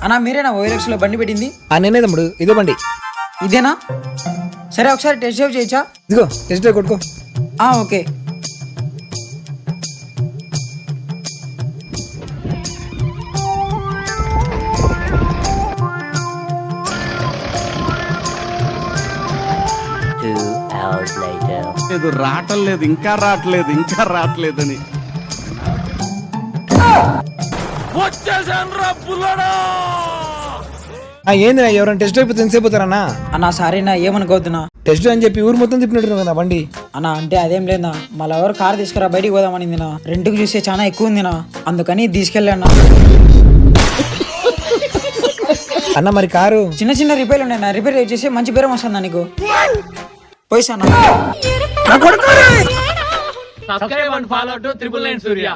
అన్నా మీరేనా OLX లో బండి పెట్టింది? నేనే తమ్ముడు, ఇదే బండి. ఇదేనా? సరే ఒకసారి టెస్ట్ డ్రైవ్ చేయొచ్చా? ఇదిగో టెస్ట్ డ్రైవ్ కొట్టుకో. ఓకే. రావట్లేదు, ఇంకా రావట్లేదని ఏంది ఎవరైనా టెస్ట్ అయిపోతే ఎంతసేపు పోతారన్నా? అన్నా సారీ నా, ఏమనుకోవద్దునా. టెస్ట్ అని చెప్పి ఊరు మొత్తం తిప్పినట్టు కదా బండి. అన్నా అంటే అదేం లేదన్నా, మళ్ళీ ఎవరు కార్ తీసుకురా బయటికి పోదామనిందినా. రెంట్కి చూస్తే చాలా ఎక్కువ ఉందినా, అందుకని తీసుకెళ్ళాన్నా. అన్న మరి కారు చిన్న చిన్న రిపేర్లు ఉన్నాయి, రిపేర్ చేసి మంచి బేరం వస్తుందా నీకు? పోయిసానా. Subscribe and follow to 999 Surya.